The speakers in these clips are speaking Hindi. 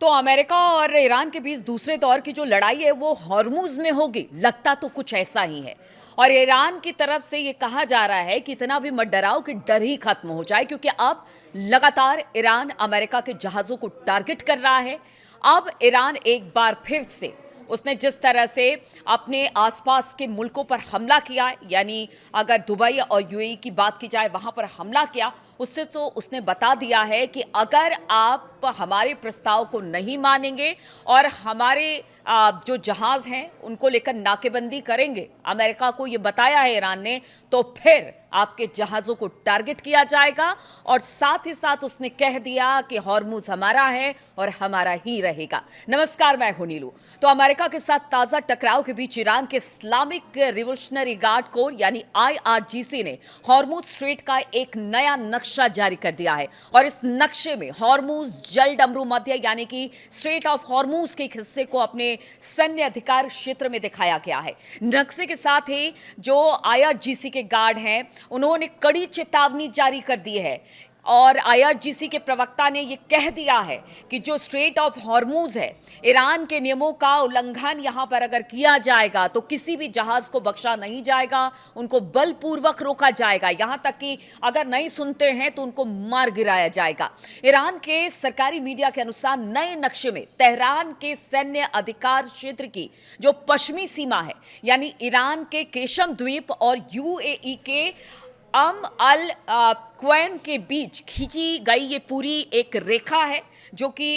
तो अमेरिका और ईरान के बीच दूसरे दौर की जो लड़ाई है वो हॉर्मुज में होगी, लगता तो कुछ ऐसा ही है। और ईरान की तरफ से ये कहा जा रहा है कि इतना भी मत डराओ कि डर ही खत्म हो जाए, क्योंकि अब लगातार ईरान अमेरिका के जहाज़ों को टारगेट कर रहा है। अब ईरान एक बार फिर से उसने जिस तरह से अपने आसपास के मुल्कों पर हमला किया, यानी अगर दुबई और यूएई की बात की जाए वहाँ पर हमला किया, उससे तो उसने बता दिया है कि अगर आप हमारे प्रस्ताव को नहीं मानेंगे और हमारे जो जहाज़ हैं उनको लेकर नाकेबंदी करेंगे, अमेरिका को ये बताया है ईरान ने, तो फिर आपके जहाज़ों को टारगेट किया जाएगा। और साथ ही साथ उसने कह दिया कि हॉर्मुज हमारा है और हमारा ही रहेगा। नमस्कार, मैं हूं नीलू। तो अमेरिका के साथ ताज़ा टकराव के बीच ईरान के इस्लामिक रिवोल्यूशनरी गार्ड कोर यानी आईआरजीसी ने हॉर्मुज स्ट्रेट का एक नया नक्शा जारी कर दिया है। और इस नक्शे में हॉर्मुज जल डमरू मध्य यानी कि स्ट्रेट ऑफ हॉर्मुज के एक हिस्से को अपने सैन्य अधिकार क्षेत्र में दिखाया गया है। नक्शे के साथ ही जो आईआरजीसी के गार्ड हैं उन्होंने कड़ी चेतावनी जारी कर दी है। और आईआरजीसी के प्रवक्ता ने यह कह दिया है कि जो स्ट्रेट ऑफ हॉर्मुज है, ईरान के नियमों का उल्लंघन यहां पर अगर किया जाएगा तो किसी भी जहाज को बख्शा नहीं जाएगा, उनको बलपूर्वक रोका जाएगा, यहां तक कि अगर नहीं सुनते हैं तो उनको मार गिराया जाएगा। ईरान के सरकारी मीडिया के अनुसार नए नक्शे में तेहरान के सैन्य अधिकार क्षेत्र की जो पश्चिमी सीमा है, यानी ईरान के केशम द्वीप और यूएई के अल क्वैन के बीच खींची गई ये पूरी एक रेखा है, जो कि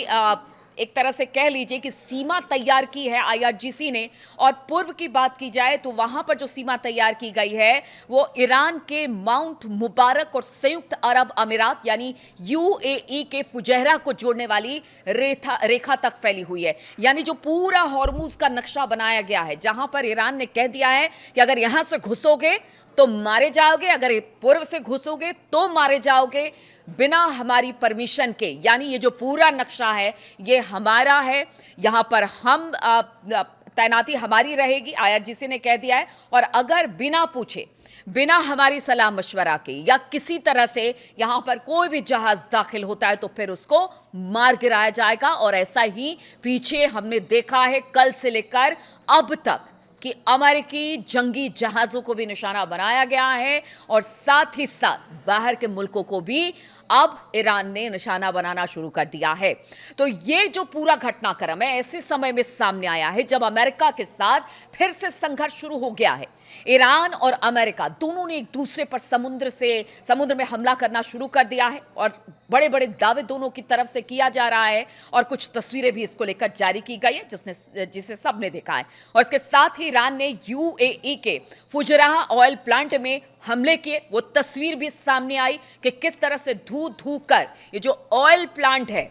एक तरह से कह लीजिए कि सीमा तैयार की है आईआरजीसी ने। और पूर्व की बात की जाए तो वहां पर जो सीमा तैयार की गई है वो ईरान के माउंट मुबारक और संयुक्त अरब अमीरात यानी यूएई के फुजैरा को जोड़ने वाली रेखा तक फैली हुई है। यानी जो पूरा हॉर्मुज का नक्शा बनाया गया है, जहां पर ईरान ने कह दिया है कि अगर यहां से घुसोगे तो मारे जाओगे, अगर पूर्व से घुसोगे तो मारे जाओगे, बिना हमारी परमिशन के। यानी ये जो पूरा नक्शा है ये हमारा है, यहां पर हम तैनाती हमारी रहेगी, आईआरजीसी ने कह दिया है। और अगर बिना पूछे, बिना हमारी सलाह मशवरा के या किसी तरह से यहां पर कोई भी जहाज दाखिल होता है तो फिर उसको मार गिराया जाएगा। और ऐसा ही पीछे हमने देखा है कल से लेकर अब तक कि अमेरिकी जंगी जहाजों को भी निशाना बनाया गया है और साथ ही साथ बाहर के मुल्कों को भी अब ईरान ने निशाना बनाना शुरू कर दिया है। तो ये जो पूरा घटनाक्रम है ऐसे समय में सामने आया है जब अमेरिका के साथ फिर से संघर्ष शुरू हो गया है। ईरान और अमेरिका दोनों ने एक दूसरे पर समुद्र में हमला करना शुरू कर दिया है और बड़े बड़े दावे दोनों की तरफ से किया जा रहा है। और कुछ तस्वीरें भी इसको लेकर जारी की गई है जिसे सबने देखा है। और इसके साथ ही ईरान ने यूएई के फुजैरा ऑयल प्लांट में हमले किए। वो तस्वीर भी सामने आई कि किस तरह से धू धू कर ये जो ऑयल प्लांट है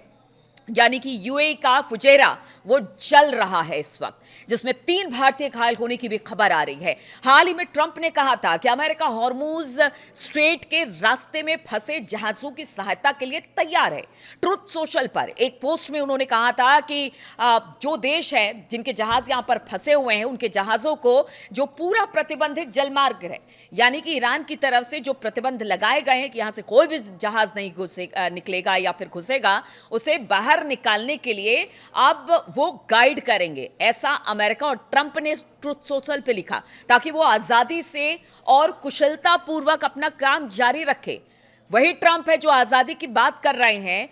यानी कि यूएई का फुजैरा वो जल रहा है इस वक्त, जिसमें 3 भारतीय घायल होने की भी खबर आ रही है। हाल ही में ट्रंप ने कहा था कि अमेरिका हॉर्मुज स्ट्रेट के रास्ते में फंसे जहाजों की सहायता के लिए तैयार है। ट्रुथ सोशल पर एक पोस्ट में उन्होंने कहा था कि जो देश है जिनके जहाज यहां पर फंसे हुए हैं उनके जहाजों को जो पूरा प्रतिबंधित जलमार्ग है, यानी कि ईरान की तरफ से जो प्रतिबंध लगाए गए हैं कि यहां से कोई भी जहाज नहीं निकलेगा या फिर घुसेगा, उसे बाहर निकालने के लिए अब वो गाइड करेंगे। ऐसा अमेरिका और ट्रंप ने ट्रुथ सोशल पे लिखा ताकि वो आजादी से और कुशलता पूर्वक अपना काम जारी रखे। वही ट्रंप है जो आजादी की बात कर रहे हैं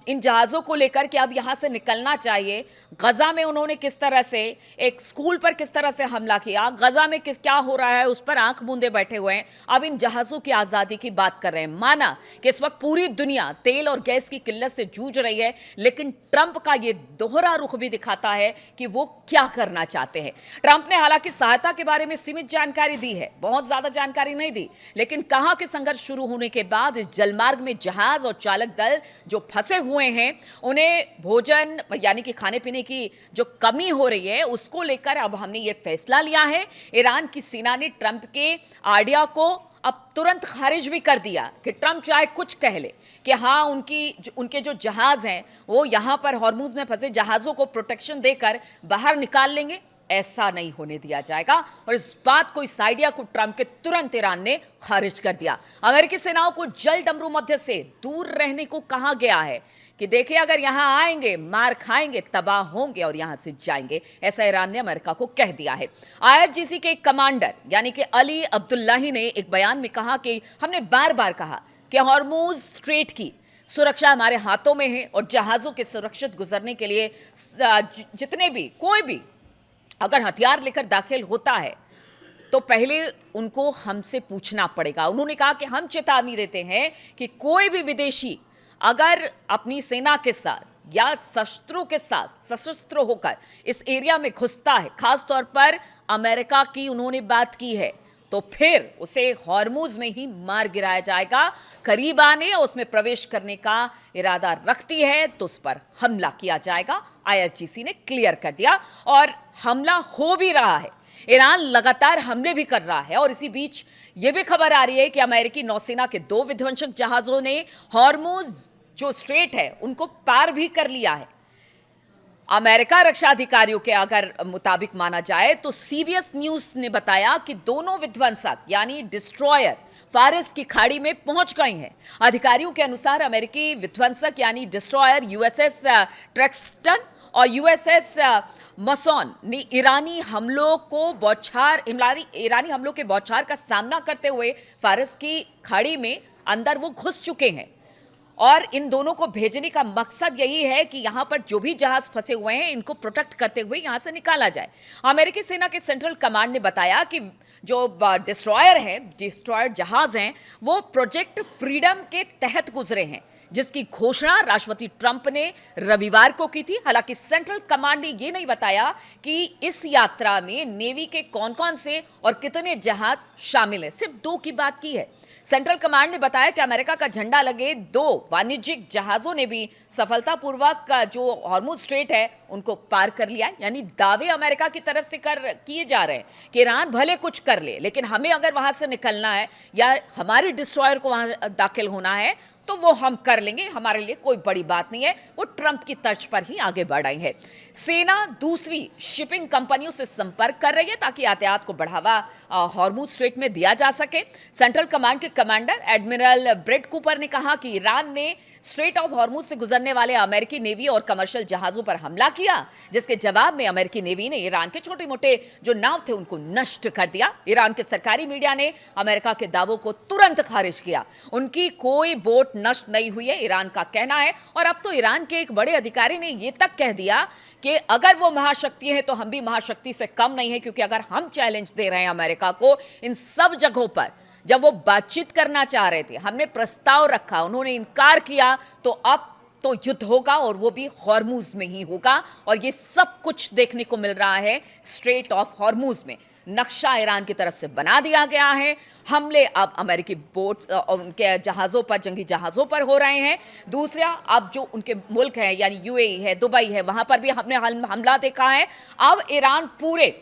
इन जहाजों को लेकर कि अब यहां से निकलना चाहिए। गजा में उन्होंने किस तरह से एक स्कूल पर किस तरह से हमला किया, गजा में क्या हो रहा है उस पर आंख मूंदे बैठे हुए हैं। अब इन जहाजों की आजादी की बात कर रहे हैं। माना कि इस वक्त पूरी दुनिया तेल और गैस की किल्लत से जूझ रही है, लेकिन ट्रंप का यह दोहरा रुख भी दिखाता है कि वो क्या करना चाहते हैं। ट्रंप ने हालांकि सहायता के बारे में सीमित जानकारी दी है, बहुत ज्यादा जानकारी नहीं दी, लेकिन कहा कि संघर्ष शुरू होने के बाद इस जलमार्ग में जहाज और चालक दल जो फंसे हुए हैं उन्हें भोजन यानी कि खाने पीने की जो कमी हो रही है उसको लेकर अब हमने ये फैसला लिया है। ईरान की सेना ने ट्रंप के आइडिया को अब तुरंत खारिज भी कर दिया कि ट्रंप चाहे कुछ कह ले कि हाँ उनके जो जहाज हैं वो यहाँ पर हॉर्मुज में फंसे जहाज़ों को प्रोटेक्शन देकर बाहर निकाल लेंगे। ऐसा नहीं होने दिया जाएगा। और इस बात को, इस आइडिया को ट्रंप के तुरंत ईरान ने खारिज कर दिया। अमेरिकी सेनाओं को जल डमरू मध्य से दूर रहने को कहा गया है कि देखिए, अगर यहां आएंगे मार खाएंगे, तबाह होंगे और यहां से जाएंगे, ऐसा ईरान ने अमेरिका को कह दिया है। आईआरजीसी के कमांडर यानी कि अली अब्दुल्लाही ने एक बयान में कहा कि हमने बार बार कहा कि हॉर्मुज स्ट्रेट की सुरक्षा हमारे हाथों में है और जहाजों के सुरक्षित गुजरने के लिए जितने भी, कोई भी अगर हथियार लेकर दाखिल होता है तो पहले उनको हमसे पूछना पड़ेगा। उन्होंने कहा कि हम चेतावनी देते हैं कि कोई भी विदेशी अगर अपनी सेना के साथ या शस्त्रों के साथ सशस्त्र होकर इस एरिया में घुसता है, खास तौर पर अमेरिका की उन्होंने बात की है, तो फिर उसे हॉर्मुज में ही मार गिराया जाएगा। करीब आने और उसमें प्रवेश करने का इरादा रखती है तो उस पर हमला किया जाएगा। आईआरजीसी ने क्लियर कर दिया और हमला हो भी रहा है। ईरान लगातार हमले भी कर रहा है और इसी बीच यह भी खबर आ रही है कि अमेरिकी नौसेना के 2 विध्वंसक जहाजों ने हॉर्मुज जो स्ट्रेट है उनको पार भी कर लिया है। अमेरिका रक्षा अधिकारियों के अगर मुताबिक माना जाए तो सीबीएस न्यूज ने बताया कि दोनों विध्वंसक यानी डिस्ट्रॉयर फारिस की खाड़ी में पहुंच गए हैं। अधिकारियों के अनुसार अमेरिकी विध्वंसक यानी डिस्ट्रॉयर यूएसएस ट्रेक्सटन और यूएसएस मसौन ने ईरानी हमलों के बौछार का सामना करते हुए फारिस की खाड़ी में अंदर वो घुस चुके हैं और इन दोनों को भेजने का मकसद यही है कि यहां पर जो भी जहाज फंसे हुए हैं इनको प्रोटेक्ट करते हुए यहां से निकाला जाए। अमेरिकी सेना के सेंट्रल कमांड ने बताया कि जो डिस्ट्रॉयर जहाज हैं वो प्रोजेक्ट फ्रीडम के तहत गुजरे हैं, जिसकी घोषणा राष्ट्रपति ट्रंप ने रविवार को की थी। हालांकि सेंट्रल कमांड ने यह नहीं बताया कि इस यात्रा में नेवी के कौन-कौन से और कितने जहाज शामिल हैं, सिर्फ 2 की बात की है। सेंट्रल कमांड ने बताया कि अमेरिका का झंडा लगे 2 वाणिज्यिक जहाजों ने भी सफलतापूर्वक जो हॉर्मुज स्ट्रेट है उनको पार कर लिया। यानी दावे अमेरिका की तरफ से किए जा रहे हैं कि ईरान भले कुछ कर ले, लेकिन हमें अगर वहां से निकलना है या हमारे डिस्ट्रॉयर को वहां दाखिल होना है तो वो हम कर लेंगे, हमारे लिए कोई बड़ी बात नहीं है। वो ट्रंप की तर्ज पर ही आगे बढ़ रही है। सेना दूसरी शिपिंग कंपनियों से संपर्क कर रही है ताकि यातायात को बढ़ावा हॉर्मुज स्ट्रेट में दिया जा सके। सेंट्रल कमांड के कमांडर एडमिरल ब्रेट कूपर ने कहा कि ईरान ने स्ट्रेट ऑफ हॉर्मुज से गुजरने वाले अमेरिकी नेवी और कमर्शियल जहाजों पर हमला किया, जिसके जवाब में अमेरिकी नेवी ने ईरान के छोटे मोटे जो नाव थे उनको नष्ट कर दिया। ईरान के सरकारी मीडिया ने अमेरिका के दावों को तुरंत खारिज किया। उनकी कोई बोट नष्ट नहीं हुई है, ईरान का कहना है। और अब तो ईरान के एक बड़े अधिकारी ने यह तक कह दिया कि अगर वो महाशक्ति है तो हम भी महाशक्ति से कम नहीं है, क्योंकि अगर हम चैलेंज दे रहे हैं अमेरिका को इन सब जगहों पर, जब वो बातचीत करना चाह रहे थे, हमने प्रस्ताव रखा, उन्होंने इनकार किया, तो अब तो युद्ध होगा और वो भी हॉर्मुज में ही होगा। और ये सब कुछ देखने को मिल रहा है स्ट्रेट ऑफ हॉर्मुज में। नक्शा ईरान की तरफ से बना दिया गया है। हमले अब अमेरिकी बोट्स और उनके जहाज़ों पर, जंगी जहाज़ों पर हो रहे हैं। दूसरा, अब जो उनके मुल्क हैं यानी यूएई है, दुबई है, वहाँ पर भी हमने हमला देखा है। अब ईरान पूरे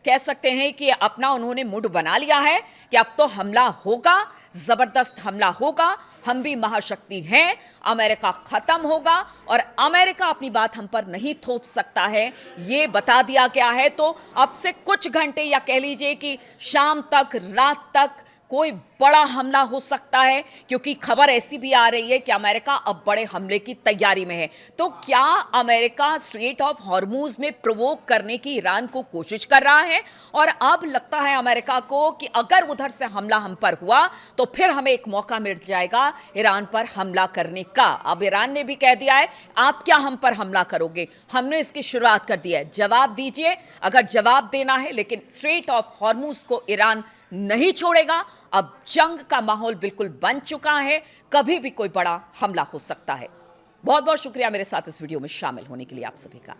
कह सकते हैं कि अपना उन्होंने मूड बना लिया है कि अब तो हमला होगा, जबरदस्त हमला होगा, हम भी महाशक्ति हैं, अमेरिका खत्म होगा और अमेरिका अपनी बात हम पर नहीं थोप सकता है, ये बता दिया गया है। तो अब से कुछ घंटे या कह लीजिए कि शाम तक, रात तक कोई बड़ा हमला हो सकता है, क्योंकि खबर ऐसी भी आ रही है कि अमेरिका अब बड़े हमले की तैयारी में है। तो क्या अमेरिका स्ट्रेट ऑफ हॉर्मुज में प्रोवोक करने की ईरान को कोशिश कर रहा है? और अब लगता है अमेरिका को कि अगर उधर से हमला हम पर हुआ तो फिर हमें एक मौका मिल जाएगा ईरान पर हमला करने का। अब ईरान ने भी कह दिया है, आप क्या हम पर हमला करोगे? हमने इसकी शुरुआत कर दी है, जवाब दीजिए अगर जवाब देना है। लेकिन स्ट्रेट ऑफ हॉर्मुज को ईरान नहीं छोड़ेगा। अब जंग का माहौल बिल्कुल बन चुका है, कभी भी कोई बड़ा हमला हो सकता है। बहुत बहुत शुक्रिया मेरे साथ इस वीडियो में शामिल होने के लिए आप सभी का।